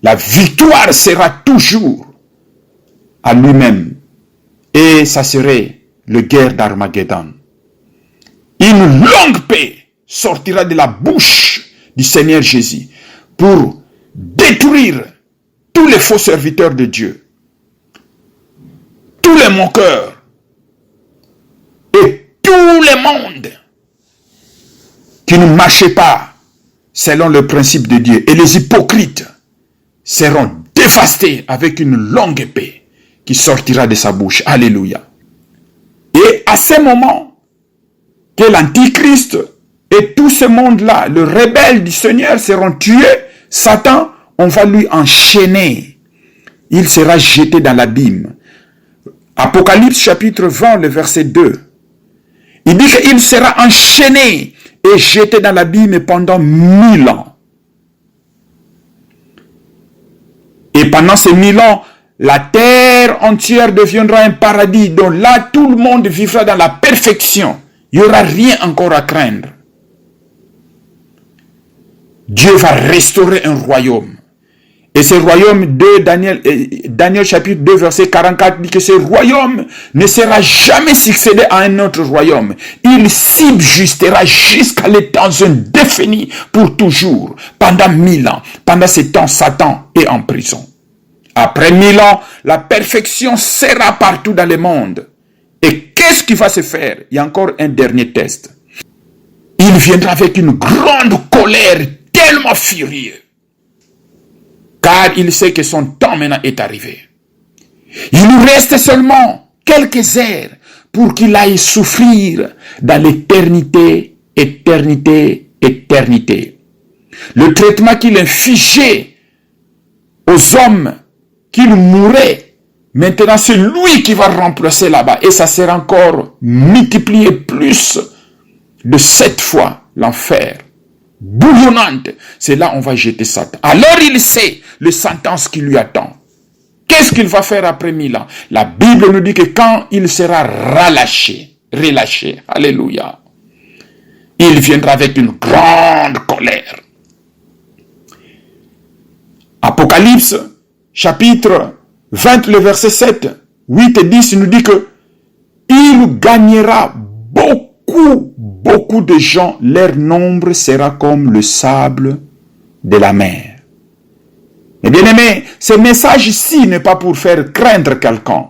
La victoire sera toujours à lui-même. Et ça serait le guerre d'Armageddon. Une longue paix sortira de la bouche du Seigneur Jésus pour détruire tous les faux serviteurs de Dieu, tous les moqueurs et tout le monde qui ne marchait pas selon le principe de Dieu. Et les hypocrites seront dévastés avec une longue épée qui sortira de sa bouche. Alléluia. Et à ce moment que l'Antichrist et tout ce monde-là, le rebelle du Seigneur, seront tués, Satan, on va lui enchaîner. Il sera jeté dans l'abîme. Apocalypse chapitre 20, le verset 2. Il dit qu'il sera enchaîné et jeté dans l'abîme pendant 1000 ans. Et pendant ces 1000 ans, la terre entière deviendra un paradis dont là, tout le monde vivra dans la perfection. Il n'y aura rien encore à craindre. Dieu va restaurer un royaume. Et ce royaume de Daniel chapitre 2 verset 44 dit que ce royaume ne sera jamais succédé à un autre royaume. Il subsistera jusqu'à les temps indéfinis pour toujours, pendant 1000 ans. Pendant ce temps, Satan est en prison. Après 1000 ans, la perfection sera partout dans le monde. Et qu'est-ce qui va se faire? Il y a encore un dernier test. Il viendra avec une grande colère, tellement furieux. Car il sait que son temps maintenant est arrivé. Il nous reste seulement quelques heures pour qu'il aille souffrir dans l'éternité, éternité, éternité. Le traitement qu'il infligeait aux hommes, qu'il mourait, maintenant c'est lui qui va remplacer là-bas. Et ça sera encore multiplié plus de 7 fois l'enfer. Bouillonnante, c'est là on va jeter Satan. Alors il sait le sentence qui lui attend. Qu'est-ce qu'il va faire après 1000 ans? La Bible nous dit que quand il sera relâché, alléluia, il viendra avec une grande colère. Apocalypse, chapitre 20, le verset 7, 8 et 10 nous dit que il gagnera beaucoup de gens, leur nombre sera comme le sable de la mer. Mais bien aimé, ce message ici n'est pas pour faire craindre quelqu'un,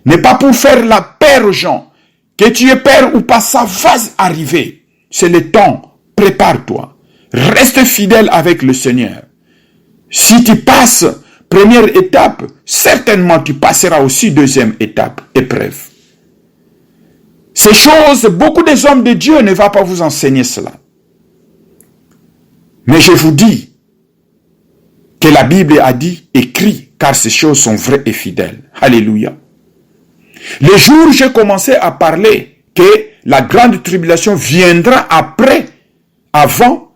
n'est pas pour faire la peur aux gens. Que tu aies peur ou pas, ça va arriver. C'est le temps, prépare-toi. Reste fidèle avec le Seigneur. Si tu passes première étape, certainement tu passeras aussi deuxième étape, épreuve. Ces choses, beaucoup des hommes de Dieu ne vont pas vous enseigner cela. Mais je vous dis que la Bible a dit, écrit, car ces choses sont vraies et fidèles. Alléluia. Le jour où j'ai commencé à parler que la grande tribulation viendra avant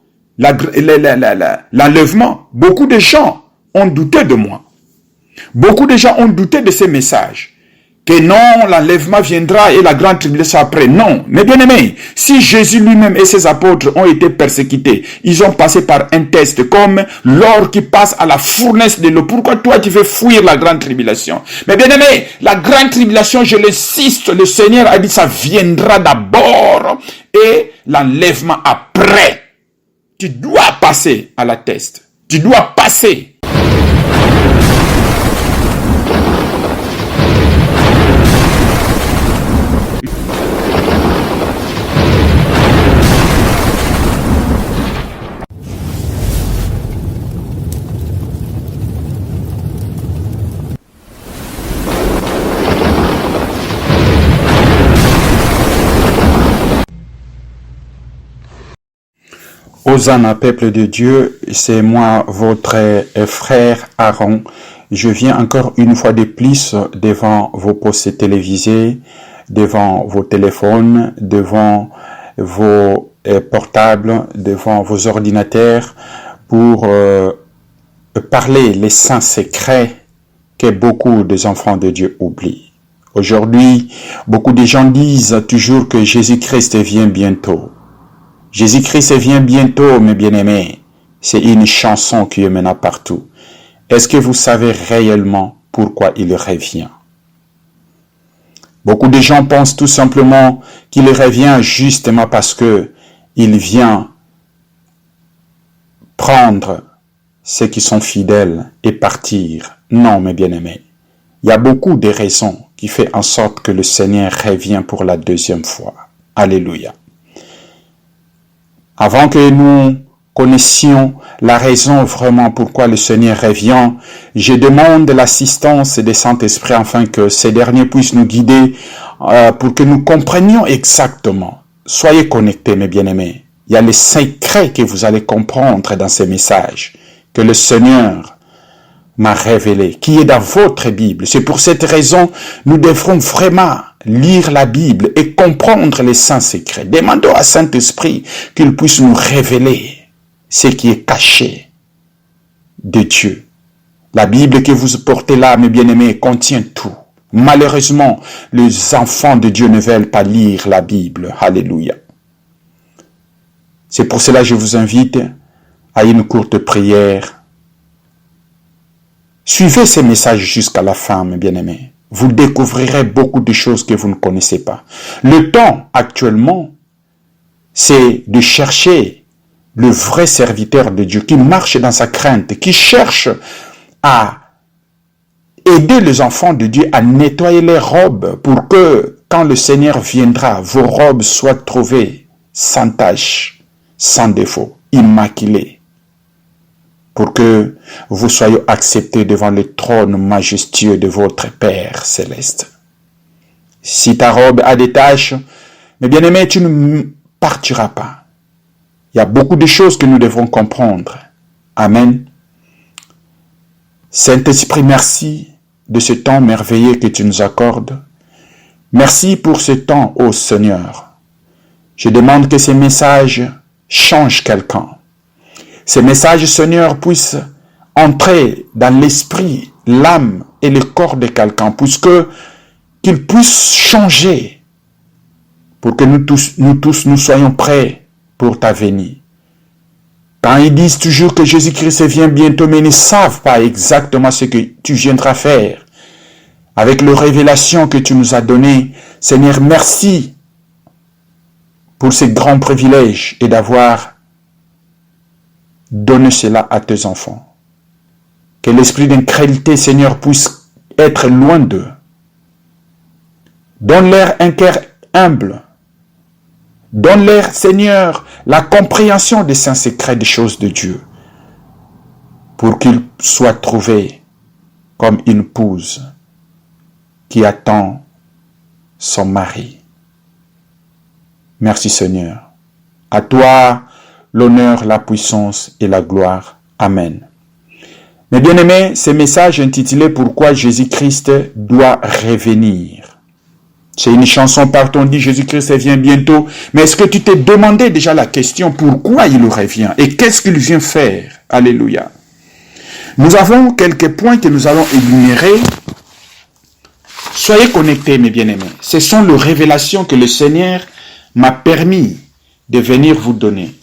l'enlèvement, beaucoup de gens ont douté de moi. Beaucoup de gens ont douté de ces messages. Que non, l'enlèvement viendra et la grande tribulation après. Non. Mais bien aimé, si Jésus lui-même et ses apôtres ont été persécutés, ils ont passé par un test comme l'or qui passe à la fournaise de l'eau. Pourquoi toi tu veux fuir la grande tribulation? Mais bien aimé, la grande tribulation, je l'insiste, le Seigneur a dit ça viendra d'abord et l'enlèvement après. Tu dois passer à la test. Tu dois passer. Hosanna, peuple de Dieu, c'est moi, votre frère Aaron. Je viens encore une fois de plus devant vos postes télévisés, devant vos téléphones, devant vos portables, devant vos ordinateurs pour parler les saints secrets que beaucoup des enfants de Dieu oublient. Aujourd'hui, beaucoup de gens disent toujours que Jésus-Christ vient bientôt. Jésus-Christ vient bientôt, mes bien-aimés. C'est une chanson qui est maintenant partout. Est-ce que vous savez réellement pourquoi il revient? Beaucoup de gens pensent tout simplement qu'il revient justement parce que il vient prendre ceux qui sont fidèles et partir. Non, mes bien-aimés. Il y a beaucoup de raisons qui font en sorte que le Seigneur revient pour la deuxième fois. Alléluia. Avant que nous connaissions la raison vraiment pourquoi le Seigneur revient, je demande l'assistance des Saint-Esprit afin que ces derniers puissent nous guider pour que nous comprenions exactement. Soyez connectés, mes bien-aimés. Il y a les secrets que vous allez comprendre dans ces messages que le Seigneur m'a révélé, qui est dans votre Bible. C'est pour cette raison, nous devrons vraiment lire la Bible et comprendre les saints secrets. Demandons à Saint-Esprit qu'il puisse nous révéler ce qui est caché de Dieu. La Bible que vous portez là, mes bien-aimés, contient tout. Malheureusement, les enfants de Dieu ne veulent pas lire la Bible. Alléluia. C'est pour cela que je vous invite à une courte prière. Suivez ces messages jusqu'à la fin, mes bien-aimés. Vous découvrirez beaucoup de choses que vous ne connaissez pas. Le temps actuellement, c'est de chercher le vrai serviteur de Dieu qui marche dans sa crainte, qui cherche à aider les enfants de Dieu à nettoyer les robes pour que, quand le Seigneur viendra, vos robes soient trouvées sans tache, sans défaut, immaculées, pour que vous soyez acceptés devant le trône majestueux de votre Père céleste. Si ta robe a des taches, mais bien aimé, tu ne partiras pas. Il y a beaucoup de choses que nous devons comprendre. Amen. Saint-Esprit, merci de ce temps merveilleux que tu nous accordes. Merci pour ce temps, ô Seigneur. Je demande que ces messages changent quelqu'un. Ces messages, Seigneur, puissent entrer dans l'esprit, l'âme et le corps de quelqu'un, puisque qu'ils puissent changer pour que nous tous, nous soyons prêts pour ta venue. Quand ils disent toujours que Jésus-Christ vient bientôt, mais ils ne savent pas exactement ce que tu viendras faire. Avec les révélations que tu nous as données, Seigneur, merci pour ce grand privilège et d'avoir donné cela à tes enfants. Que l'esprit d'incrédulité, Seigneur, puisse être loin d'eux. Donne-leur un cœur humble. Donne-leur, Seigneur, la compréhension des saints secrets des choses de Dieu, pour qu'ils soient trouvés comme une épouse qui attend son mari. Merci, Seigneur. À toi, l'honneur, la puissance et la gloire. Amen. Mes bien-aimés, ce message intitulé « Pourquoi Jésus-Christ doit revenir ?» C'est une chanson partout, on dit Jésus-Christ vient bientôt. Mais est-ce que tu t'es demandé déjà la question pourquoi il revient et qu'est-ce qu'il vient faire? Alléluia. Nous avons quelques points que nous allons énumérer. Soyez connectés, mes bien-aimés. Ce sont les révélations que le Seigneur m'a permis de venir vous donner.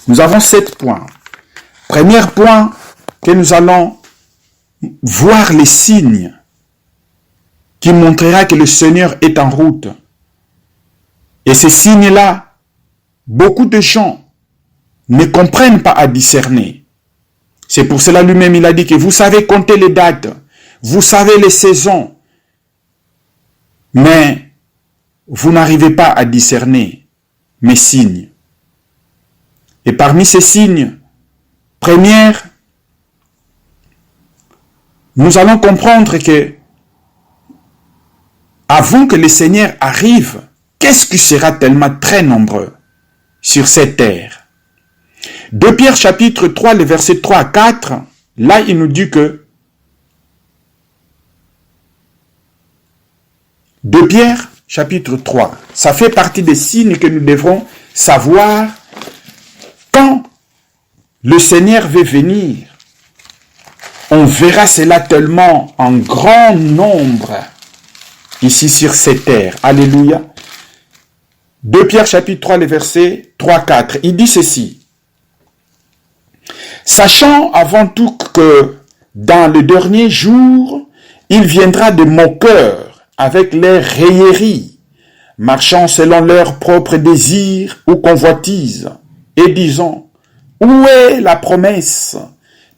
Nous avons 7 points. Premier point, que nous allons voir les signes qui montrera que le Seigneur est en route. Et ces signes-là, beaucoup de gens ne comprennent pas à discerner. C'est pour cela lui-même, il a dit que vous savez compter les dates, vous savez les saisons, mais vous n'arrivez pas à discerner mes signes. Et parmi ces signes, première, nous allons comprendre que avant que le Seigneur arrive, qu'est-ce qui sera tellement très nombreux sur cette terre? 2 Pierre chapitre 3, les versets 3 à 4, là il nous dit que 2 Pierre chapitre 3, ça fait partie des signes que nous devrons savoir quand le Seigneur veut venir. On verra cela tellement en grand nombre ici sur cette terre. Alléluia. 2 Pierre chapitre 3, les versets 3-4. Il dit ceci. Sachant avant tout que dans le dernier jour, il viendra de moqueurs avec leurs railleries, marchant selon leurs propres désirs ou convoitises, et disant, où est la promesse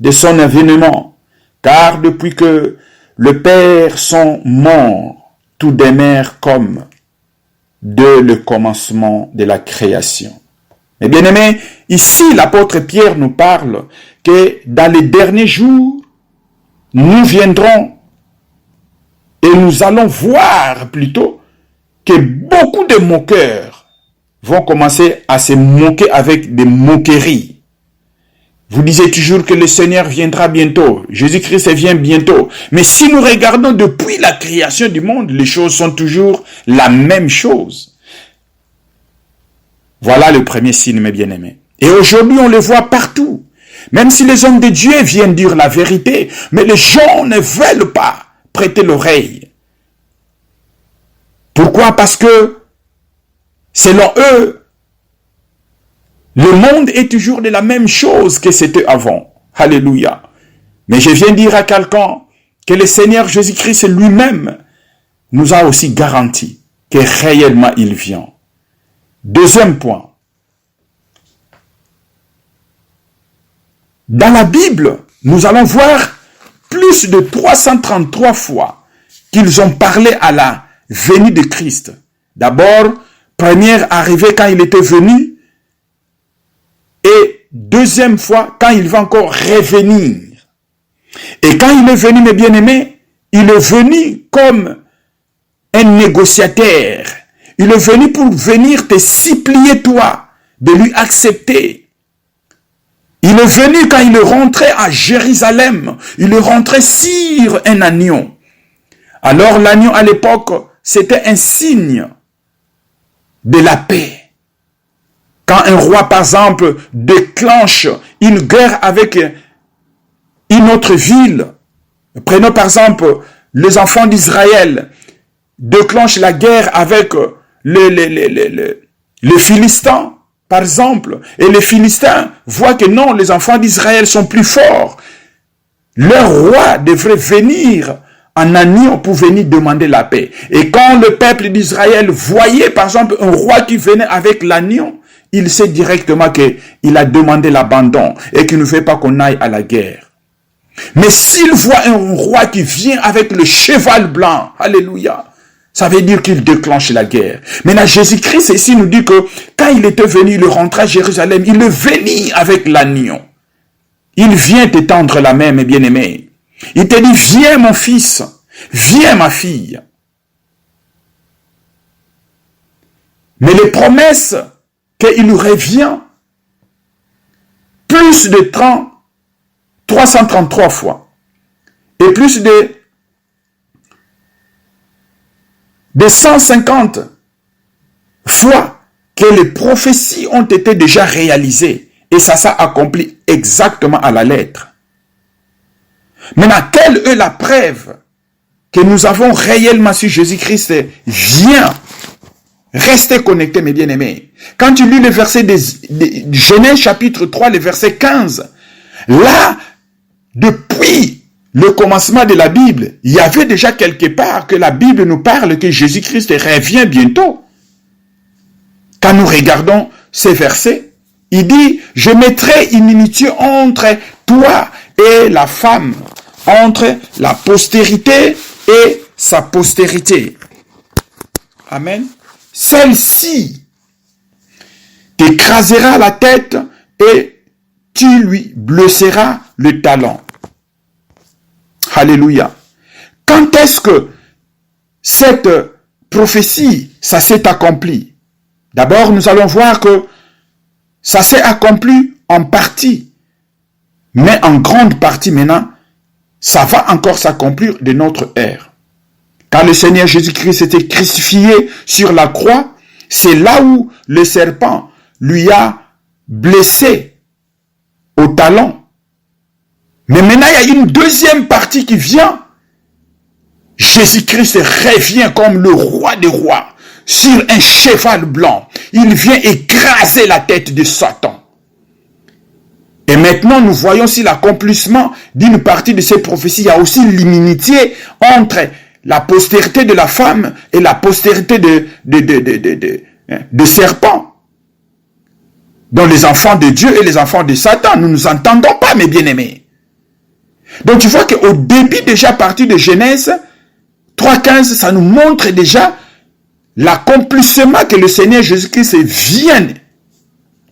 de son avènement? Car depuis que le Père sont morts, tout demeure comme de le commencement de la création. Mais bien aimés, ici l'apôtre Pierre nous parle que dans les derniers jours, nous viendrons et nous allons voir plutôt que beaucoup de moqueurs vont commencer à se moquer avec des moqueries. Vous disiez toujours que le Seigneur viendra bientôt. Jésus-Christ vient bientôt. Mais si nous regardons depuis la création du monde, les choses sont toujours la même chose. Voilà le premier signe, mes bien-aimés. Et aujourd'hui, on le voit partout. Même si les hommes de Dieu viennent dire la vérité, mais les gens ne veulent pas prêter l'oreille. Pourquoi? Parce que, selon eux, le monde est toujours de la même chose que c'était avant. Alléluia. Mais je viens dire à quelqu'un que le Seigneur Jésus-Christ lui-même nous a aussi garanti que réellement il vient. Deuxième point. Dans la Bible, nous allons voir plus de 333 fois qu'ils ont parlé à la venue de Christ. D'abord, première arrivée quand il était venu, et deuxième fois quand il va encore revenir. Et quand il est venu, mes bien-aimés, il est venu comme un négociateur. Il est venu pour venir te supplier toi, de lui accepter. Il est venu quand il est rentré à Jérusalem. Il est rentré sur un agneau. Alors l'agneau à l'époque, c'était un signe de la paix. Quand un roi, par exemple, déclenche une guerre avec une autre ville, prenons par exemple les enfants d'Israël, déclenchent la guerre avec les Philistins, par exemple, et les Philistins voient que non, les enfants d'Israël sont plus forts. Leur roi devrait venir en agneau pour venir demander la paix. Et quand le peuple d'Israël voyait, par exemple, un roi qui venait avec l'agneau, il sait directement qu'il a demandé l'abandon et qu'il ne veut pas qu'on aille à la guerre. Mais s'il voit un roi qui vient avec le cheval blanc, alléluia, ça veut dire qu'il déclenche la guerre. Maintenant, Jésus-Christ ici nous dit que quand il était venu, il rentrait à Jérusalem, il est venu avec l'agneau. Il vient te tendre la main, mes bien-aimés. Il te dit, viens mon fils, viens ma fille. Mais les promesses qu'il revient plus de 333 fois et plus de 150 fois que les prophéties ont été déjà réalisées et ça s'est accompli exactement à la lettre. Maintenant, quelle est la preuve que nous avons réellement su Jésus-Christ vient? Restez connectés, mes bien-aimés. Quand tu lis le verset de Genèse chapitre 3, le verset 15, là, depuis le commencement de la Bible, il y avait déjà quelque part que la Bible nous parle que Jésus-Christ revient bientôt. Quand nous regardons ces versets, il dit, je mettrai une inimitié entre toi et la femme, entre la postérité et sa postérité. Amen. Celle-ci t'écrasera la tête et tu lui blesseras le talon. Alléluia. Quand est-ce que cette prophétie, ça s'est accompli? D'abord, nous allons voir que ça s'est accompli en partie. Mais en grande partie maintenant, ça va encore s'accomplir de notre ère. Quand le Seigneur Jésus-Christ était crucifié sur la croix, c'est là où le serpent lui a blessé au talon. Mais maintenant, il y a une deuxième partie qui vient. Jésus-Christ revient comme le roi des rois sur un cheval blanc. Il vient écraser la tête de Satan. Et maintenant, nous voyons aussi l'accomplissement d'une partie de ces prophéties. Il y a aussi l'immunité entre la postérité de la femme et la postérité de serpent. Dont les enfants de Dieu et les enfants de Satan. Nous ne nous entendons pas, mes bien-aimés. Donc tu vois qu'au début, déjà à partir de Genèse 3.15, ça nous montre déjà l'accomplissement que le Seigneur Jésus-Christ vienne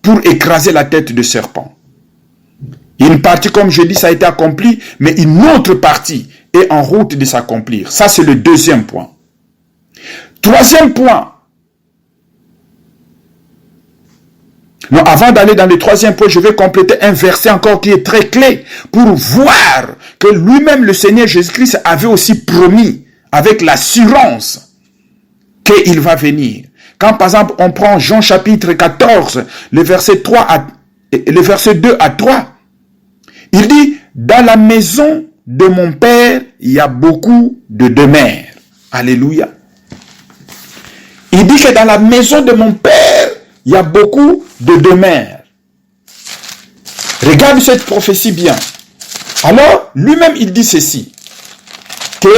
pour écraser la tête de serpent. Une partie, comme je dis, ça a été accompli, mais une autre partie est en route de s'accomplir. Ça, c'est le deuxième point. Troisième point. Non, avant d'aller dans le troisième point, je vais compléter un verset encore qui est très clé pour voir que lui-même, le Seigneur Jésus-Christ, avait aussi promis avec l'assurance qu'il va venir. Quand, par exemple, on prend Jean chapitre 14, le verset 2 à 3, il dit, dans la maison de mon Père, il y a beaucoup de demeures. Alléluia. Il dit que dans la maison de mon Père, il y a beaucoup de demeures. Regarde cette prophétie bien. Alors, lui-même, il dit ceci, que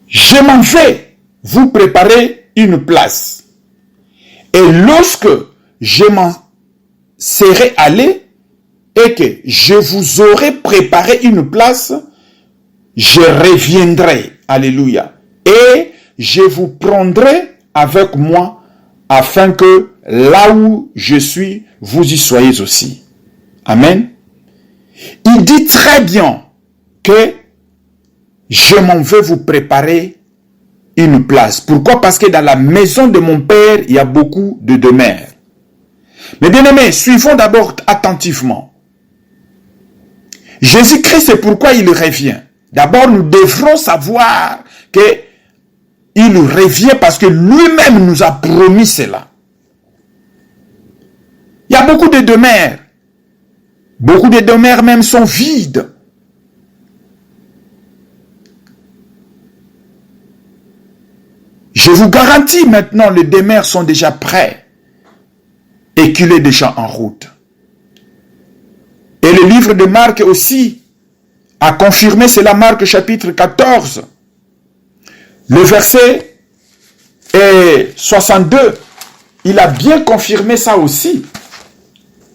je m'en vais vous préparer une place. Et lorsque je m'en serai allé et que je vous aurai préparé une place, je reviendrai. Alléluia. Et je vous prendrai avec moi afin que là où je suis, vous y soyez aussi. Amen. Il dit très bien que je m'en vais vous préparer une place. Pourquoi? Parce que dans la maison de mon Père, il y a beaucoup de demeures. Mais bien aimés, suivons d'abord attentivement. Jésus-Christ, c'est pourquoi il revient. D'abord, nous devrons savoir qu'il revient parce que lui-même nous a promis cela. Il y a beaucoup de demeures. Beaucoup de demeures même sont vides. Je vous garantis maintenant, les demeures sont déjà prêts et qu'il est déjà en route. Et le livre de Marc aussi a confirmé cela, Marc chapitre 14, le verset 62. Il a bien confirmé ça aussi.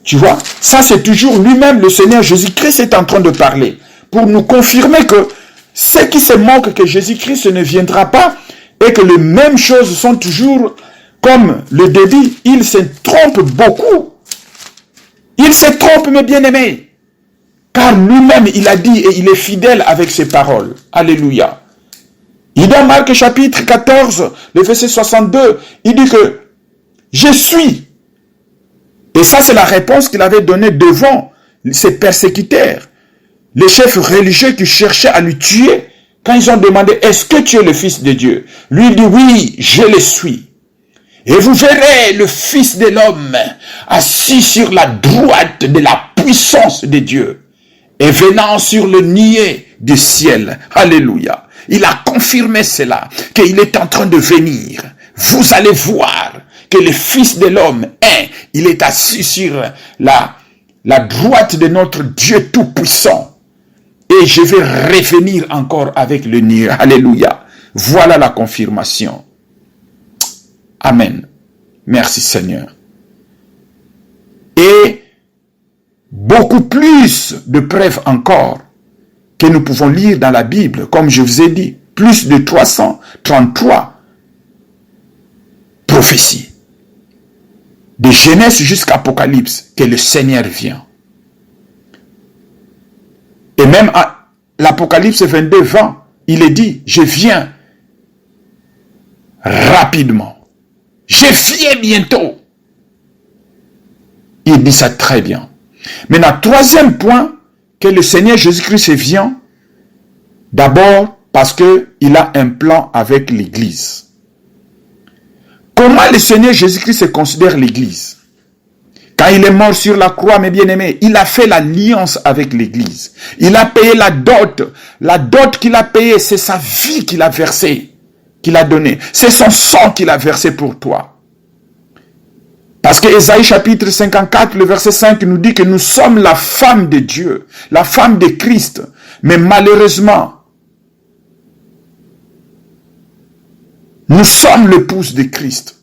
Tu vois, ça c'est toujours lui-même, le Seigneur Jésus-Christ est en train de parler pour nous confirmer que ceux qui se moquent que Jésus-Christ ne viendra pas et que les mêmes choses sont toujours comme le débit, ils se trompent beaucoup. Ils se trompent, mes bien-aimés. Car lui-même, il a dit et il est fidèle avec ses paroles. Alléluia. Il dans Marc chapitre 14, le verset 62, il dit que je suis. Et ça, c'est la réponse qu'il avait donnée devant ses persécuteurs. Les chefs religieux qui cherchaient à lui tuer. Quand ils ont demandé, est-ce que tu es le Fils de Dieu? Lui il dit, oui, je le suis. Et vous verrez le Fils de l'homme assis sur la droite de la puissance de Dieu et venant sur le niais du ciel. Alléluia. Il a confirmé cela, qu'il est en train de venir. Vous allez voir que le Fils de l'homme, il est assis sur la droite de notre Dieu tout-puissant. Et je vais revenir encore avec le niais. Alléluia. Voilà la confirmation. Amen. Merci Seigneur. Et beaucoup plus de preuves encore que nous pouvons lire dans la Bible, comme je vous ai dit, plus de 333 prophéties. De Genèse jusqu'à Apocalypse, que le Seigneur vient. Et même à l'Apocalypse 22, 20, il est dit, je viens rapidement. Je viens bientôt. Il dit ça très bien. Maintenant, troisième point, que le Seigneur Jésus-Christ vient, d'abord parce qu'il a un plan avec l'Église. Comment le Seigneur Jésus-Christ considère l'Église? Quand il est mort sur la croix, mes bien-aimés, il a fait l'alliance avec l'Église. Il a payé la dot. La dot qu'il a payée, c'est sa vie qu'il a versée, qu'il a donnée. C'est son sang qu'il a versé pour toi. Parce que Ésaïe chapitre 54, le verset 5 nous dit que nous sommes la femme de Dieu, la femme de Christ. Mais malheureusement, nous sommes l'épouse de Christ.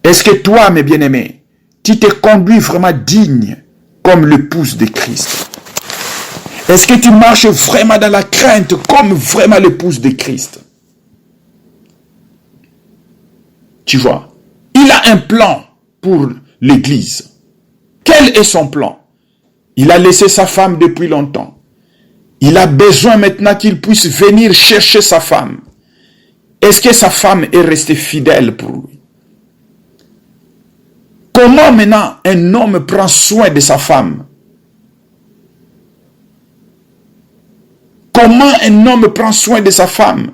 Est-ce que toi, mes bien-aimés, tu te conduis vraiment digne comme l'épouse de Christ? Est-ce que tu marches vraiment dans la crainte comme vraiment l'épouse de Christ? Tu vois, il a un plan pour l'Église. Quel est son plan? Il a laissé sa femme depuis longtemps. Il a besoin maintenant qu'il puisse venir chercher sa femme. Est-ce que sa femme est restée fidèle pour lui? Comment maintenant un homme prend soin de sa femme? Comment un homme prend soin de sa femme?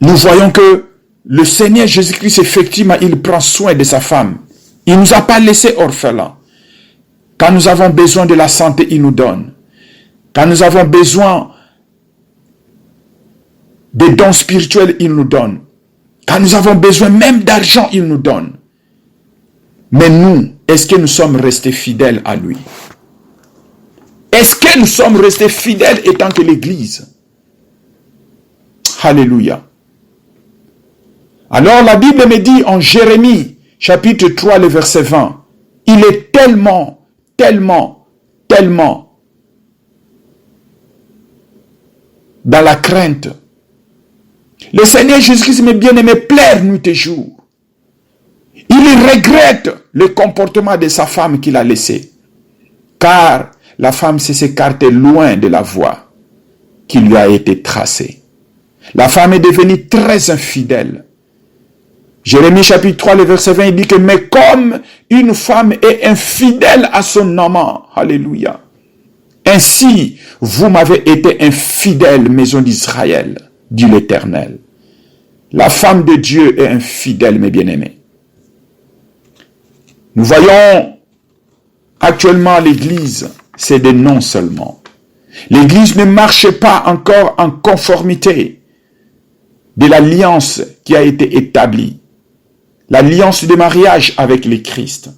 Nous voyons que le Seigneur Jésus-Christ, effectivement, il prend soin de sa femme. Il ne nous a pas laissé orphelins. Quand nous avons besoin de la santé, il nous donne. Quand nous avons besoin des dons spirituels, il nous donne. Quand nous avons besoin même d'argent, il nous donne. Mais nous, est-ce que nous sommes restés fidèles à lui? Est-ce que nous sommes restés fidèles étant que l'Église? Alléluia. Alors la Bible me dit en Jérémie, chapitre 3, le verset 20, il est tellement dans la crainte. Le Seigneur Jésus-Christ, mes bien-aimés, pleure nuit et jour. Il regrette le comportement de sa femme qu'il a laissé. Car la femme s'est écartée loin de la voie qui lui a été tracée. La femme est devenue très infidèle. Jérémie chapitre 3, le verset 20, il dit que mais comme une femme est infidèle à son amant, alléluia, ainsi vous m'avez été infidèle, maison d'Israël, dit l'Éternel. La femme de Dieu est infidèle, mes bien-aimés. Nous voyons actuellement l'Église, c'est des noms seulement. L'Église ne marche pas encore en conformité de l'alliance qui a été établie. L'alliance de mariage avec le Christ.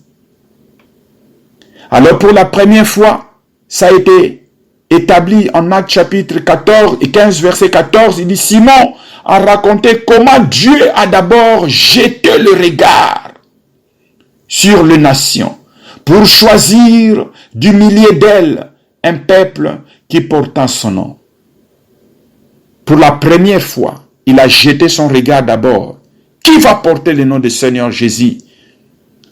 Alors pour la première fois, ça a été établi en Actes chapitre 14 et 15 verset 14. Il dit Simon a raconté comment Dieu a d'abord jeté le regard sur les nations pour choisir du milieu d'elles un peuple qui portant son nom. Pour la première fois, il a jeté son regard d'abord. Qui va porter le nom du Seigneur Jésus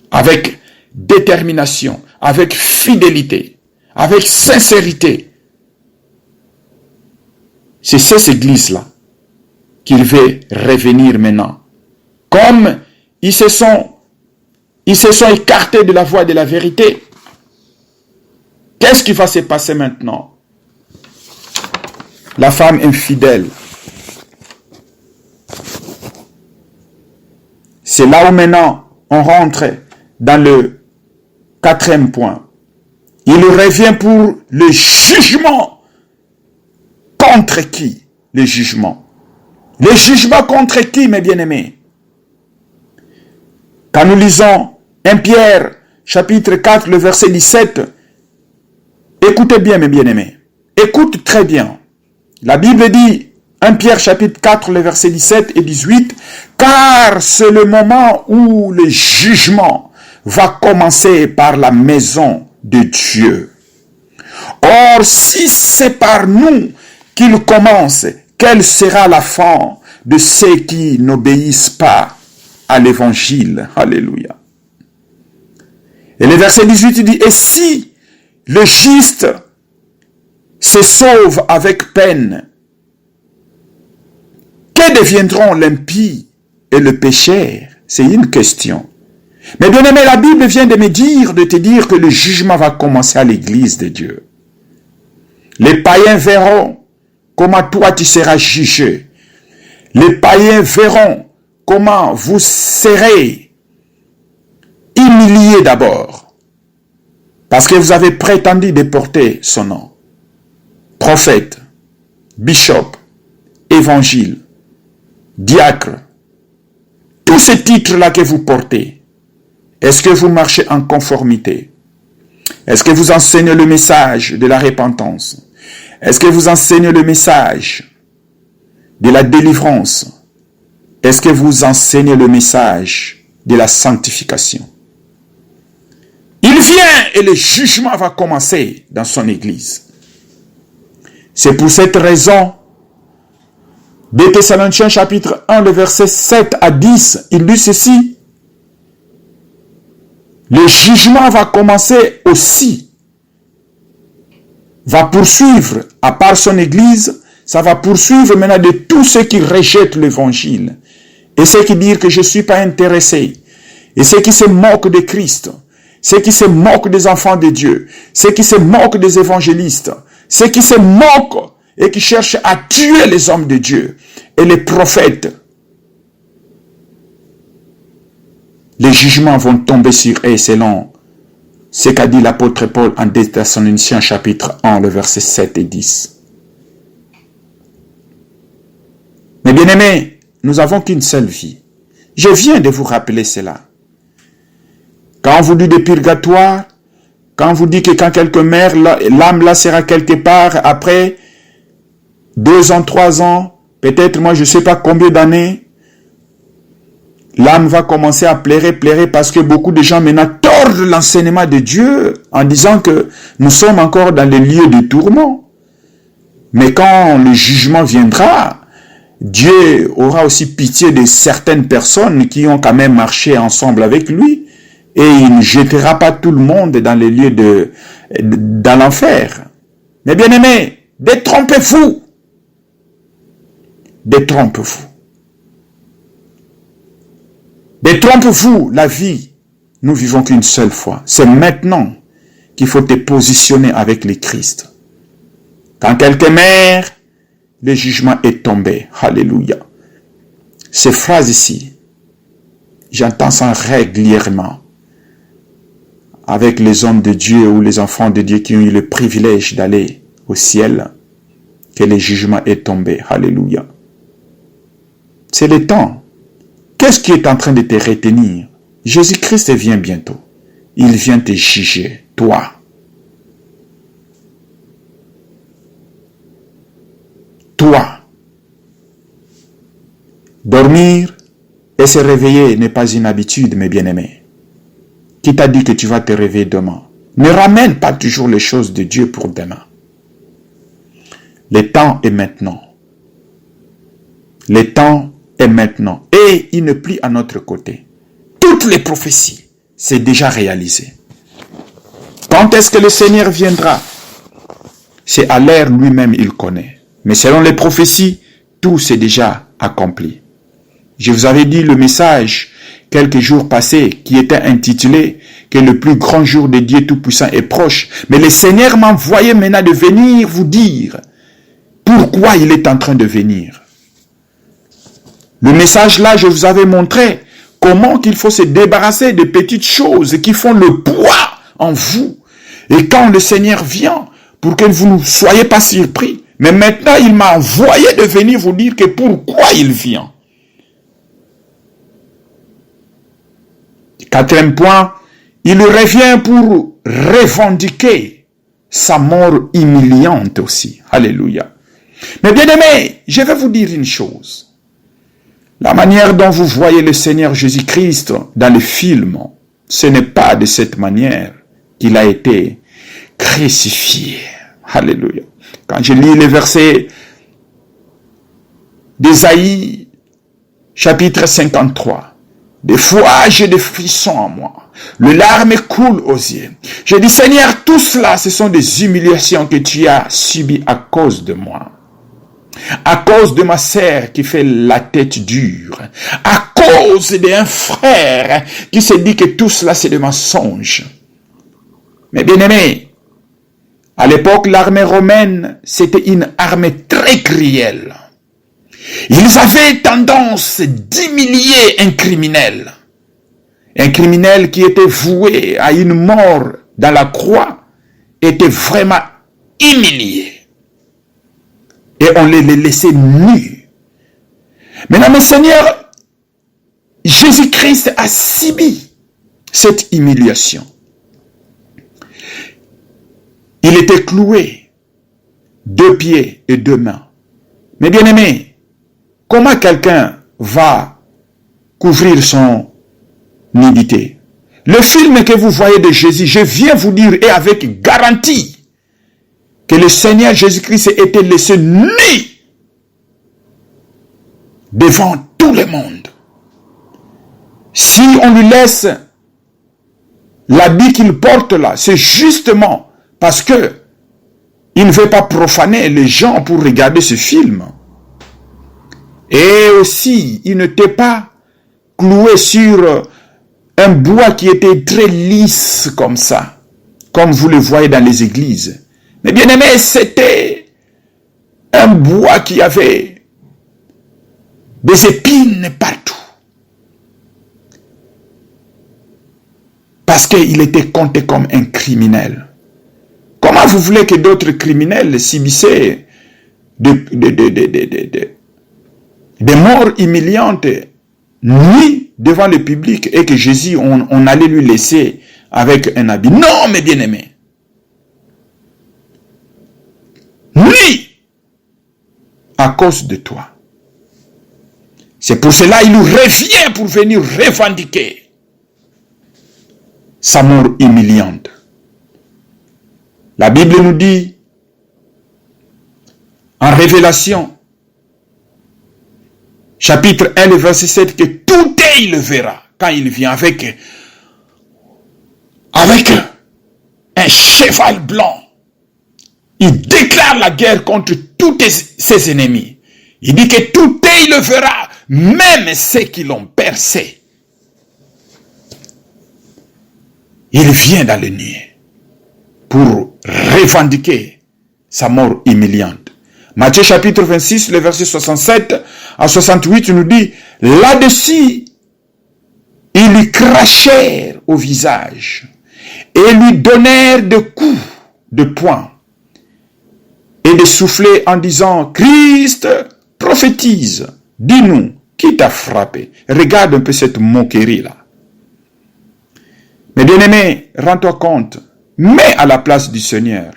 avec détermination, avec fidélité, avec sincérité? C'est cette église-là qu'il veut revenir maintenant. Comme ils se sont écartés de la voie de la vérité, qu'est-ce qui va se passer maintenant? La femme infidèle. C'est là où maintenant on rentre dans le 4e point. Il revient pour le jugement. Contre qui? Le jugement. Le jugement contre qui, mes bien-aimés? Quand nous lisons 1 Pierre, chapitre 4, le verset 17, écoutez bien, mes bien-aimés. Écoute très bien. La Bible dit, 1 Pierre chapitre 4, le verset 17 et 18, « Car c'est le moment où le jugement va commencer par la maison de Dieu. Or, si c'est par nous qu'il commence, quelle sera la fin de ceux qui n'obéissent pas à l'évangile? » Alléluia. Et le verset 18 dit, « Et si le juste se sauve avec peine, que deviendront l'impie et le pécheur? » C'est une question. Mais bien aimé, la Bible vient de te dire que le jugement va commencer à l'église de Dieu. Les païens verront comment toi tu seras jugé. Les païens verront comment vous serez humiliés d'abord. Parce que vous avez prétendu de porter son nom. Prophète, bishop, évangile. diacre, tous ces titres-là que vous portez, est-ce que vous marchez en conformité? Est-ce que vous enseignez le message de la repentance? Est-ce que vous enseignez le message de la délivrance? Est-ce que vous enseignez le message de la sanctification? Il vient et le jugement va commencer dans son église. C'est pour cette raison, 2 Thessaloniciens chapitre 1, le verset 7 à 10, il dit ceci. Le jugement va commencer aussi, va poursuivre, à part son église, ça va poursuivre maintenant de tous ceux qui rejettent l'évangile. Et ceux qui disent que je ne suis pas intéressé. Et ceux qui se moquent de Christ. Ceux qui se moquent des enfants de Dieu. Ceux qui se moquent des évangélistes. Ceux qui se moquent et qui cherchent à tuer les hommes de Dieu et les prophètes. Les jugements vont tomber sur eux selon ce qu'a dit l'apôtre Paul en 2 Thessaloniciens chapitre 1, le verset 7 et 10. Mais bien aimés, nous n'avons qu'une seule vie. Je viens de vous rappeler cela. Quand on vous dit de purgatoire, quand on vous dit que quand quelqu'un meurt, l'âme là sera quelque part après 2 ans, 3 ans, peut-être moi je ne sais pas combien d'années, l'âme va commencer à pleurer parce que beaucoup de gens maintenant tordent l'enseignement de Dieu en disant que nous sommes encore dans les lieux de tourment. Mais quand le jugement viendra, Dieu aura aussi pitié de certaines personnes qui ont quand même marché ensemble avec lui et il ne jettera pas tout le monde dans les lieux dans l'enfer. Mais bien aimés, détrompez-vous. Détrompez-vous. Détrompez-vous, la vie, nous vivons qu'une seule fois. C'est maintenant qu'il faut te positionner avec le Christ. Quand quelqu'un meurt, le jugement est tombé. Alléluia. Ces phrases ici, j'entends ça régulièrement avec les hommes de Dieu ou les enfants de Dieu qui ont eu le privilège d'aller au ciel, que le jugement est tombé. Alléluia. C'est le temps. Qu'est-ce qui est en train de te retenir? Jésus-Christ vient bientôt. Il vient te juger, toi. Toi. Dormir et se réveiller n'est pas une habitude, mes bien-aimés. Qui t'a dit que tu vas te réveiller demain? Ne ramène pas toujours les choses de Dieu pour demain. Le temps est maintenant. Le temps est maintenant. Et il ne plie à notre côté. Toutes les prophéties, c'est déjà réalisé. Quand est-ce que le Seigneur viendra? C'est à l'heure lui-même, il connaît. Mais selon les prophéties, tout s'est déjà accompli. Je vous avais dit le message quelques jours passés qui était intitulé que le plus grand jour de Dieu Tout-Puissant est proche. Mais le Seigneur m'a envoyé maintenant de venir vous dire pourquoi il est en train de venir. Le message là, je vous avais montré comment qu'il faut se débarrasser de petites choses qui font le poids en vous. Et quand le Seigneur vient, pour que vous ne soyez pas surpris. Mais maintenant, il m'a envoyé de venir vous dire que pourquoi il vient. 4e point, il revient pour revendiquer sa mort humiliante aussi. Alléluia. Mais bien aimé, je vais vous dire une chose. La manière dont vous voyez le Seigneur Jésus-Christ dans le film, ce n'est pas de cette manière qu'il a été crucifié. Alléluia. Quand je lis les versets d'Ésaïe, chapitre 53, des fois j'ai des frissons en moi, le larme coule aux yeux. Je dis, Seigneur, tout cela, ce sont des humiliations que tu as subies à cause de moi. À cause de ma sœur qui fait la tête dure, à cause d'un frère qui se dit que tout cela c'est des mensonges. Mais bien aimé, à l'époque l'armée romaine c'était une armée très cruelle. Ils avaient tendance d'humilier un criminel qui était voué à une mort dans la croix était vraiment humilié. Et on les laissait nus. Maintenant, mes seigneurs, Jésus-Christ a subi cette humiliation. Il était cloué, 2 pieds et 2 mains. Mais bien aimé, comment quelqu'un va couvrir son nudité? Le film que vous voyez de Jésus, je viens vous dire, et avec garantie, que le Seigneur Jésus-Christ était laissé nu devant tout le monde. Si on lui laisse l'habit qu'il porte là, c'est justement parce que il ne veut pas profaner les gens pour regarder ce film. Et aussi, il n'était pas cloué sur un bois qui était très lisse comme ça, comme vous le voyez dans les églises. Mais bien aimé, c'était un bois qui avait des épines partout. Parce qu'il était compté comme un criminel. Comment vous voulez que d'autres criminels subissaient des morts humiliantes nues devant le public et que Jésus, on allait lui laisser avec un habit? Non, mes bien-aimés. Nuit à cause de toi. C'est pour cela qu'il revient pour venir revendiquer sa mort humiliante. La Bible nous dit en Révélation, chapitre 1, le verset 7, que tout il le verra quand il vient avec un cheval blanc. Il déclare la guerre contre tous ses ennemis. Il dit que tout il le verra, même ceux qui l'ont percé. Il vient dans le nuit pour revendiquer sa mort humiliante. Matthieu chapitre 26, le verset 67 à 68 nous dit, là-dessus, ils lui crachèrent au visage et lui donnèrent des coups de poing et de souffler en disant, Christ, prophétise, dis-nous, qui t'a frappé? Regarde un peu cette moquerie-là. Mais bien-aimé, rends-toi compte, mets à la place du Seigneur.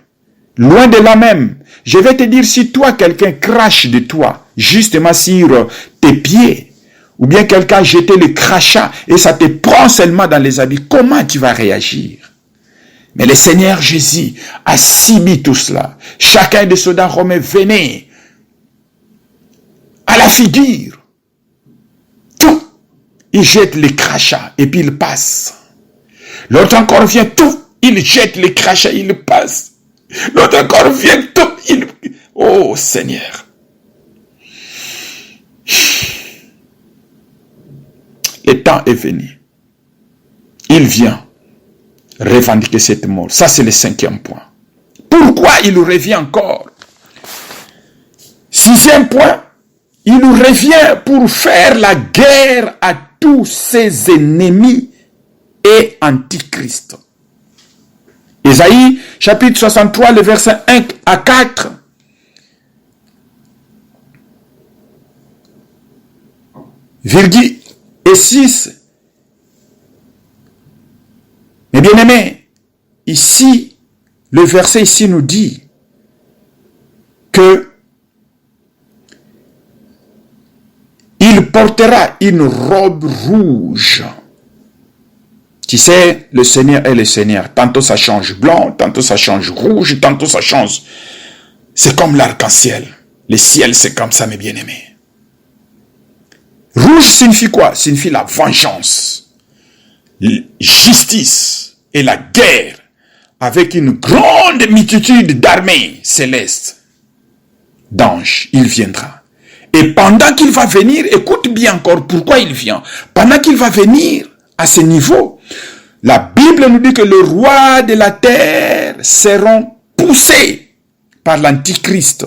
Loin de là même, je vais te dire, si toi, quelqu'un crache de toi, justement sur tes pieds, ou bien quelqu'un a jeté le crachat et ça te prend seulement dans les habits, comment tu vas réagir? Mais le Seigneur Jésus a subi tout cela. Chacun des soldats romains venait à la figure. Tout, il jette les crachats et puis il passe. L'autre encore vient, tout, il jette les crachats, il passe. L'autre encore vient, tout, il... Oh Seigneur. Le temps est venu. Il vient revendiquer cette mort. Ça, c'est le 5e point. Pourquoi il revient encore? 6e point, il revient pour faire la guerre à tous ses ennemis et antichrist. Ésaïe, chapitre 63, le verset 1 à 4. Virgule et 6. Mais bien aimé, ici, le verset ici nous dit que il portera une robe rouge. Tu sais, le Seigneur est le Seigneur. Tantôt ça change blanc, tantôt ça change rouge, tantôt ça change. C'est comme l'arc-en-ciel. Le ciel, c'est comme ça, mes bien-aimés. Rouge signifie quoi? Signifie la vengeance, la justice et la guerre avec une grande multitude d'armées célestes, d'anges. Il viendra. Et pendant qu'il va venir, écoute bien encore pourquoi il vient. Pendant qu'il va venir à ce niveau, la Bible nous dit que le roi de la terre seront poussés par l'antichrist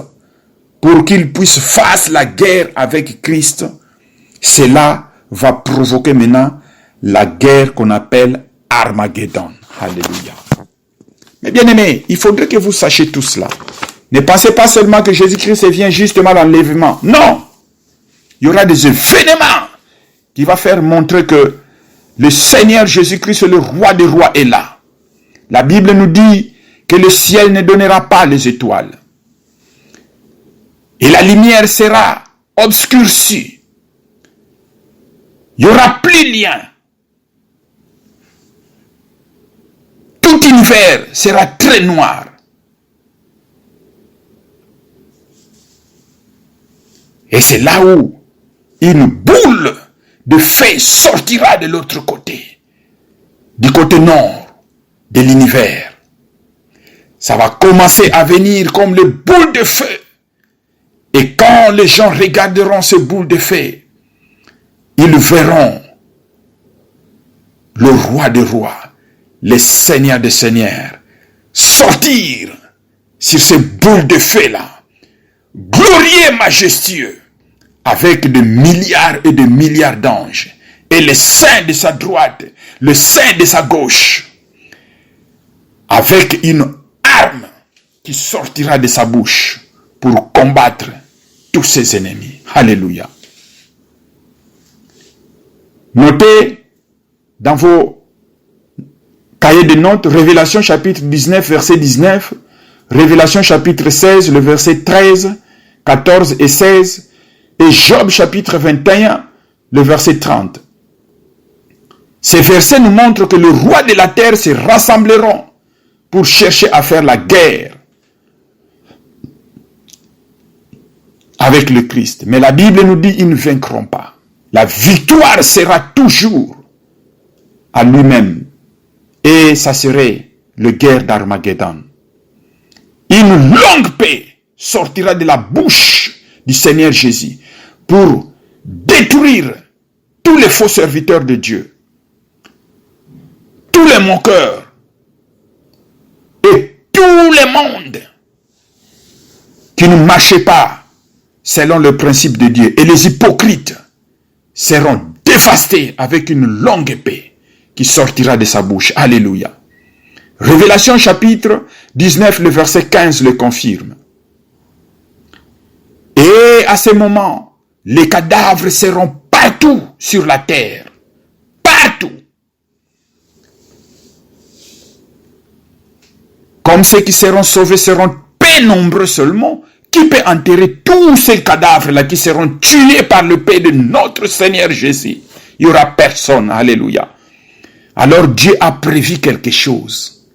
pour qu'il puisse faire la guerre avec Christ. Cela va provoquer maintenant la guerre qu'on appelle Armageddon. Alléluia. Mais bien aimés, il faudrait que vous sachiez tout cela. Ne pensez pas seulement que Jésus-Christ vient justement dans l'enlèvement. Non. Il y aura des événements qui vont faire montrer que le Seigneur Jésus-Christ, le roi des rois, est là. La Bible nous dit que le ciel ne donnera pas les étoiles. Et la lumière sera obscurcie. Il n'y aura plus de lien. Tout l'univers sera très noir. Et c'est là où une boule de feu sortira de l'autre côté, du côté nord de l'univers. Ça va commencer à venir comme les boules de feu. Et quand les gens regarderont ces boules de feu, ils verront le roi des rois, le Seigneur des seigneurs, sortir sur ces boules de feu-là, glorieux, majestueux, avec des milliards et des milliards d'anges, et les saints de sa droite, les saints de sa gauche, avec une arme qui sortira de sa bouche pour combattre tous ses ennemis. Alléluia. Notez dans vos cahiers de notes, Révélation chapitre 19, verset 19, Révélation chapitre 16, le verset 13, 14 et 16, et Job chapitre 21, le verset 30. Ces versets nous montrent que le roi de la terre se rassembleront pour chercher à faire la guerre avec le Christ. Mais la Bible nous dit qu'ils ne vaincront pas. La victoire sera toujours à lui-même. Et ça serait le guerre d'Armageddon. Une longue paix sortira de la bouche du Seigneur Jésus pour détruire tous les faux serviteurs de Dieu, tous les moqueurs et tout le monde qui ne marchait pas selon le principe de Dieu. Et les hypocrites seront dévastés avec une longue épée qui sortira de sa bouche. Alléluia. Révélation chapitre 19, le verset 15 le confirme. Et à ce moment, les cadavres seront partout sur la terre. Partout. Comme ceux qui seront sauvés seront peu nombreux seulement, qui peut enterrer tous ces cadavres-là qui seront tués par le paix de notre Seigneur Jésus? Il n'y aura personne. Alléluia. Alors Dieu a prévu quelque chose.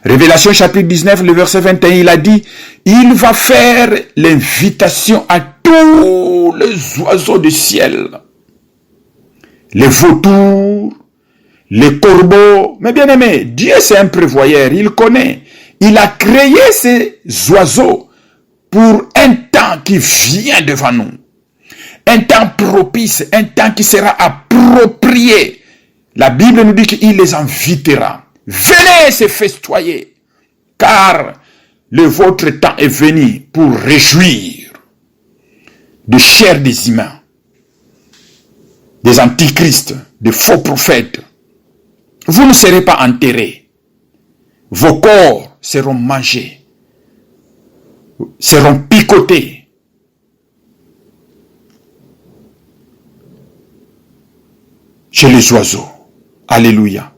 Révélation chapitre 19, le verset 21, il a dit, il va faire l'invitation à tous les oiseaux du ciel. Les vautours, les corbeaux. Mais bien aimé, Dieu c'est un prévoyeur, il connaît. Il a créé ces oiseaux pour un temps qui vient devant nous. Un temps propice, un temps qui sera approprié. La Bible nous dit qu'il les invitera. Venez se festoyer, car votre temps est venu pour réjouir de chair des humains, des antichrists, des faux prophètes. Vous ne serez pas enterrés. Vos corps seront mangés, seront picotés. Chez les oiseaux. Alléluia.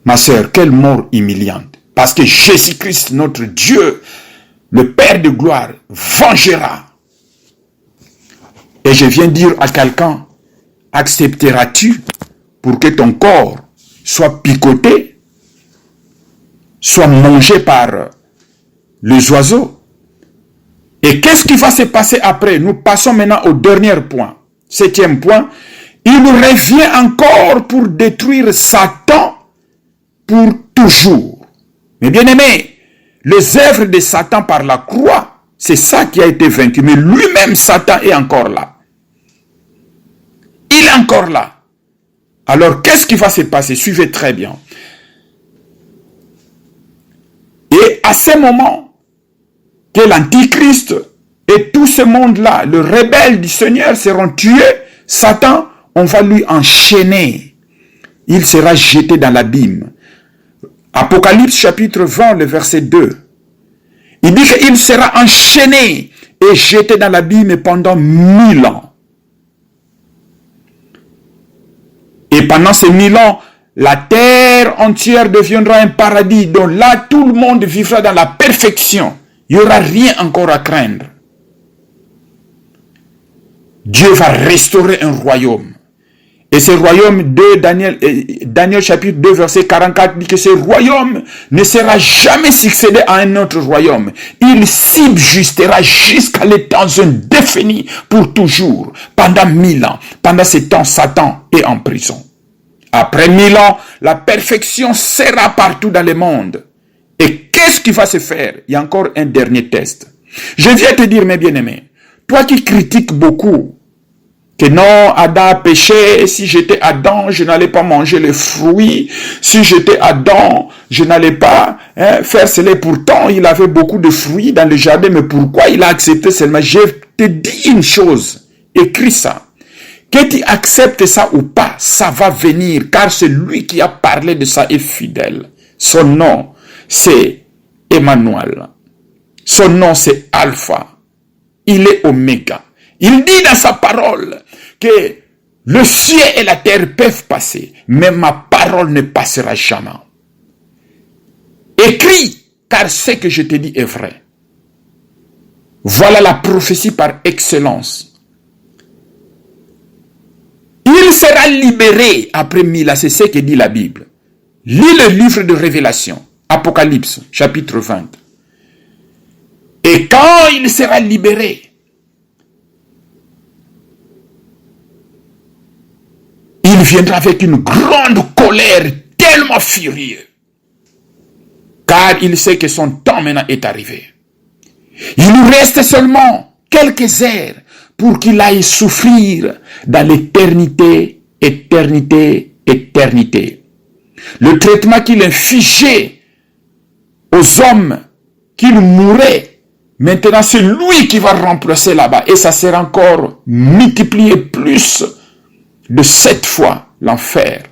Ma sœur, quelle mort humiliante. Parce que Jésus-Christ, notre Dieu, le Père de gloire, vengera. Et je viens dire à quelqu'un, accepteras-tu pour que ton corps soit picoté, soit mangé par les oiseaux? Et qu'est-ce qui va se passer après? Nous passons maintenant au dernier point. 7e point. Il revient encore pour détruire Satan pour toujours. Mais bien aimé, les œuvres de Satan par la croix, c'est ça qui a été vaincu. Mais lui-même, Satan est encore là. Il est encore là. Alors, qu'est-ce qui va se passer? Suivez très bien. Et à ce moment, que l'Antichrist et tout ce monde-là, le rebelle du Seigneur, seront tués, Satan, on va lui enchaîner. Il sera jeté dans l'abîme. Apocalypse chapitre 20, le verset 2. Il dit qu'il sera enchaîné et jeté dans l'abîme pendant 1000 ans. Et pendant ces 1000 ans, la terre entière deviendra un paradis dont là, tout le monde vivra dans la perfection. Il n'y aura rien encore à craindre. Dieu va restaurer un royaume. Et ce royaume de Daniel chapitre 2 verset 44 dit que ce royaume ne sera jamais succédé à un autre royaume. Il subsistera jusqu'à l'étang indéfini pour toujours, pendant 1000 ans. Pendant ce temps, Satan est en prison. Après 1000 ans, la perfection sera partout dans le monde. Et qu'est-ce qui va se faire? Il y a encore un dernier test. Je viens te dire, mes bien-aimés, toi qui critiques beaucoup, que non, Adam a péché, si j'étais Adam, je n'allais pas manger les fruits, si j'étais Adam, je n'allais pas faire cela. Pourtant, il avait beaucoup de fruits dans le jardin, mais pourquoi il a accepté seulement? Je te dis une chose, écris ça. Que tu acceptes ça ou pas, ça va venir, car celui qui a parlé de ça est fidèle. Son nom, c'est Emmanuel. Son nom, c'est Alpha. Il est Oméga. Il dit dans sa parole que le ciel et la terre peuvent passer, mais ma parole ne passera jamais. Écris, car ce que je te dis est vrai. Voilà la prophétie par excellence. Il sera libéré après 1000 ans, c'est ce que dit la Bible. Lis le livre de Révélation, Apocalypse, chapitre 20. Et quand il sera libéré, il viendra avec une grande colère, tellement furieux. Car il sait que son temps maintenant est arrivé. Il lui reste seulement quelques heures pour qu'il aille souffrir dans l'éternité, éternité, éternité. Le traitement qu'il infligeait aux hommes, qu'il mourait, maintenant c'est lui qui va remplacer là-bas. Et ça sera encore multiplié plus de 7 fois l'enfer,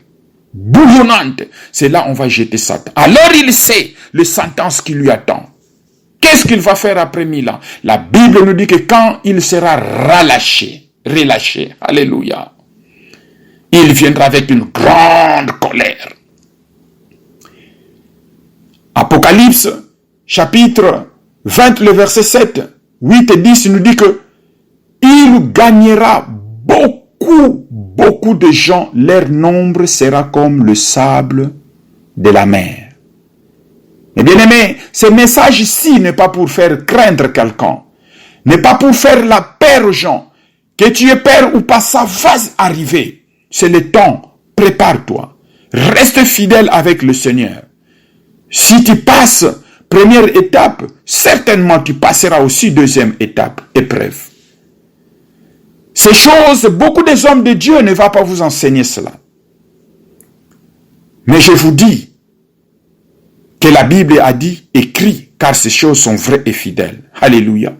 bouillonnante. C'est là on va jeter Satan. Alors il sait le sentence qui lui attend. Qu'est-ce qu'il va faire après 1000 ans? La Bible nous dit que quand il sera relâché, alléluia, il viendra avec une grande colère. Apocalypse, chapitre 20, le verset 7, 8 et 10 nous dit que il gagnera beaucoup de gens, leur nombre sera comme le sable de la mer. Mais bien aimé, ce message ici n'est pas pour faire craindre quelqu'un, n'est pas pour faire la peur aux gens. Que tu aies peur ou pas, ça va arriver. C'est le temps, prépare-toi. Reste fidèle avec le Seigneur. Si tu passes première étape, certainement tu passeras aussi deuxième étape, épreuve. Ces choses, beaucoup des hommes de Dieu ne vont pas vous enseigner cela. Mais je vous dis que la Bible a dit, écrit, car ces choses sont vraies et fidèles. Alléluia.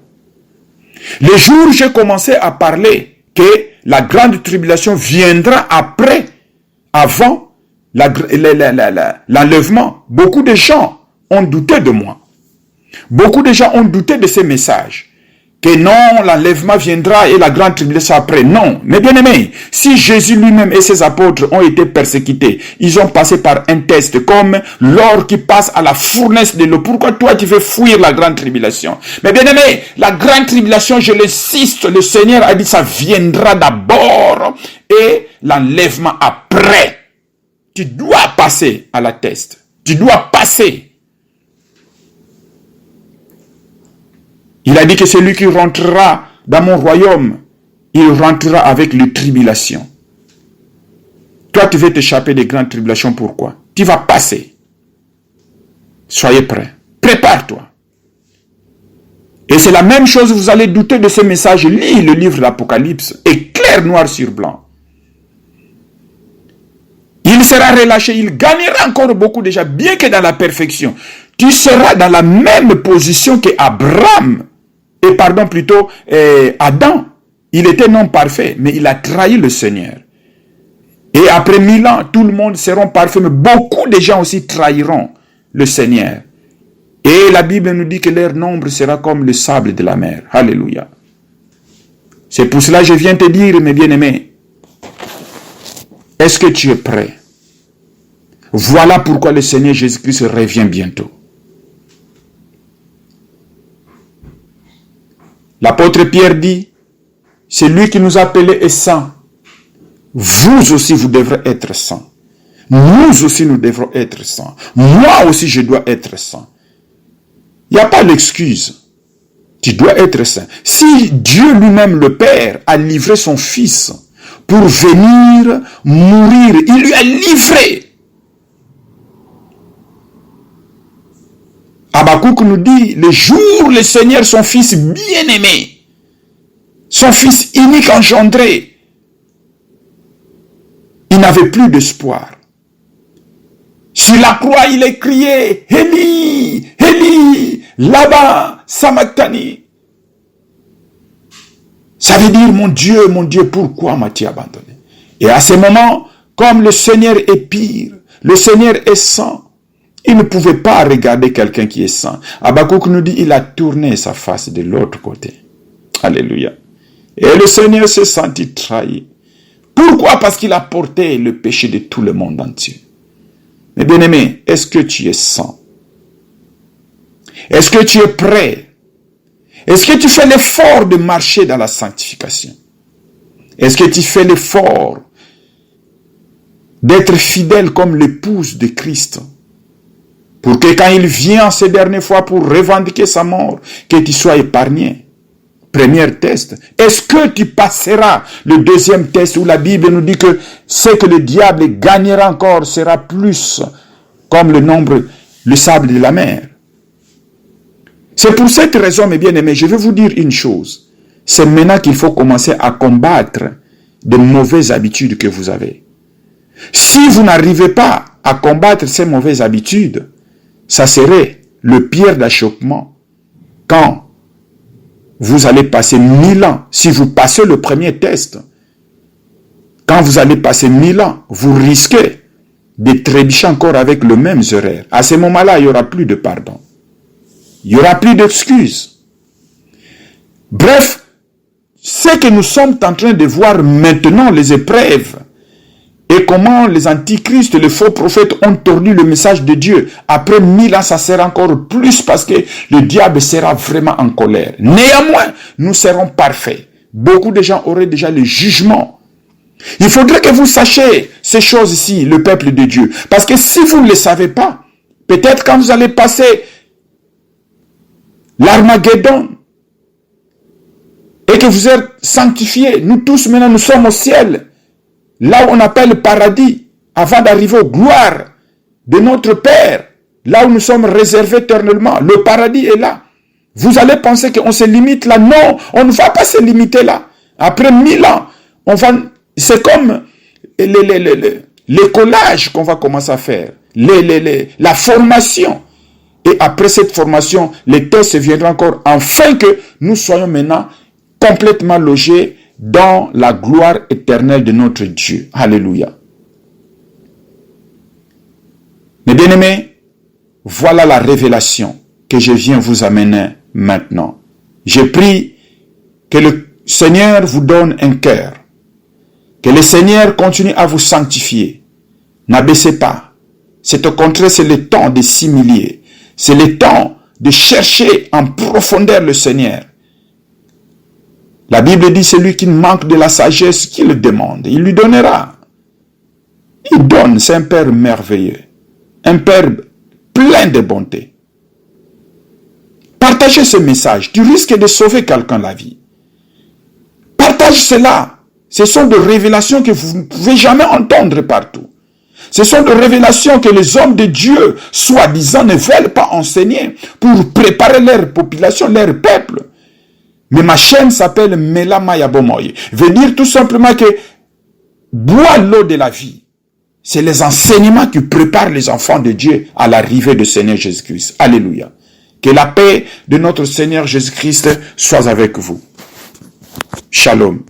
Le jour où j'ai commencé à parler que la grande tribulation viendra avant l'enlèvement, beaucoup de gens ont douté de moi. Beaucoup de gens ont douté de ces messages. Que non, l'enlèvement viendra et la grande tribulation après. Non, mais bien aimé, si Jésus lui-même et ses apôtres ont été persécutés, ils ont passé par un test comme l'or qui passe à la fournaise de l'eau. Pourquoi toi tu veux fuir la grande tribulation? Mais bien aimé, la grande tribulation, je l'insiste, le Seigneur a dit ça viendra d'abord et l'enlèvement après. Tu dois passer à la test. Tu dois passer. Il a dit que celui qui rentrera dans mon royaume, il rentrera avec les tribulations. Toi, tu veux t'échapper des grandes tribulations. Pourquoi? Tu vas passer. Soyez prêts. Prépare-toi. Et c'est la même chose, vous allez douter de ce message. Lis le livre de l'Apocalypse, éclair noir sur blanc. Il sera relâché, il gagnera encore beaucoup déjà, bien que dans la perfection. Tu seras dans la même position qu'Abraham. Et pardon, plutôt Adam. Il était non parfait, mais il a trahi le Seigneur. Et après 1000 ans, tout le monde sera parfait, mais beaucoup de gens aussi trahiront le Seigneur. Et la Bible nous dit que leur nombre sera comme le sable de la mer. Alléluia. C'est pour cela que je viens te dire, mes bien-aimés, est-ce que tu es prêt? Voilà pourquoi le Seigneur Jésus-Christ revient bientôt. L'apôtre Pierre dit, c'est lui qui nous a appelés est saint. Vous aussi, vous devrez être saints. Nous aussi, nous devrons être saints. Moi aussi, je dois être saint. Il n'y a pas d'excuse. Tu dois être saint. Si Dieu lui-même, le Père, a livré son Fils pour venir mourir, il lui a livré. Habakkuk nous dit, le jour le Seigneur, son Fils bien-aimé, son Fils unique engendré, il n'avait plus d'espoir. Sur la croix, il est crié, Élie, Élie, là-bas, Sabachthani. Ça veut dire, mon Dieu, pourquoi m'as-tu abandonné? Et à ce moment, comme le Seigneur est pire, le Seigneur est saint, il ne pouvait pas regarder quelqu'un qui est saint. Habakkuk nous dit, il a tourné sa face de l'autre côté. Alléluia. Et le Seigneur s'est senti trahi. Pourquoi? Parce qu'il a porté le péché de tout le monde entier. Mais bien-aimé, est-ce que tu es saint? Est-ce que tu es prêt? Est-ce que tu fais l'effort de marcher dans la sanctification? Est-ce que tu fais l'effort d'être fidèle comme l'épouse de Christ? Pour que quand il vient ces dernières fois pour revendiquer sa mort, que tu sois épargné. Premier test. Est-ce que tu passeras le deuxième test où la Bible nous dit que ce que le diable gagnera encore sera plus comme le sable de la mer? C'est pour cette raison, mes bien-aimés, je vais vous dire une chose. C'est maintenant qu'il faut commencer à combattre de mauvaises habitudes que vous avez. Si vous n'arrivez pas à combattre ces mauvaises habitudes, ça serait le pire d'achoppement quand vous allez passer 1000 ans. Si vous passez le premier test, quand vous allez passer 1000 ans, vous risquez de trébucher encore avec le même erreur. À ce moment-là, il n'y aura plus de pardon. Il n'y aura plus d'excuses. Bref, ce que nous sommes en train de voir maintenant, les épreuves, et comment les antichrists, les faux prophètes ont tordu le message de Dieu. Après 1000 ans, ça sera encore plus parce que le diable sera vraiment en colère. Néanmoins, nous serons parfaits. Beaucoup de gens auraient déjà le jugement. Il faudrait que vous sachiez ces choses ici, le peuple de Dieu. Parce que si vous ne le savez pas, peut-être quand vous allez passer l'Armageddon et que vous êtes sanctifiés, nous tous maintenant nous sommes au ciel. Là où on appelle le paradis, avant d'arriver aux gloires de notre Père, là où nous sommes réservés éternellement, le paradis est là. Vous allez penser qu'on se limite là. Non, on ne va pas se limiter là. Après 1000 ans, c'est comme l'écolage qu'on va commencer à faire, la formation. Et après cette formation, les tests viendront encore, afin que nous soyons maintenant complètement logés dans la gloire éternelle de notre Dieu. Alléluia. Mes bien-aimés, voilà la révélation que je viens vous amener maintenant. Je prie que le Seigneur vous donne un cœur, que le Seigneur continue à vous sanctifier. N'abaissez pas. C'est au contraire, c'est le temps de s'humilier. C'est le temps de chercher en profondeur le Seigneur. La Bible dit, celui qui manque de la sagesse, qui le demande, il lui donnera. Il donne, c'est un Père merveilleux. Un Père plein de bonté. Partagez ce message, tu risques de sauver quelqu'un la vie. Partage cela. Ce sont des révélations que vous ne pouvez jamais entendre partout. Ce sont des révélations que les hommes de Dieu, soi-disant, ne veulent pas enseigner pour préparer leur population, leur peuple. Mais ma chaîne s'appelle Mela Maya Bomoye. Veut dire tout simplement que boire l'eau de la vie, c'est les enseignements qui préparent les enfants de Dieu à l'arrivée du Seigneur Jésus-Christ. Alléluia. Que la paix de notre Seigneur Jésus-Christ soit avec vous. Shalom.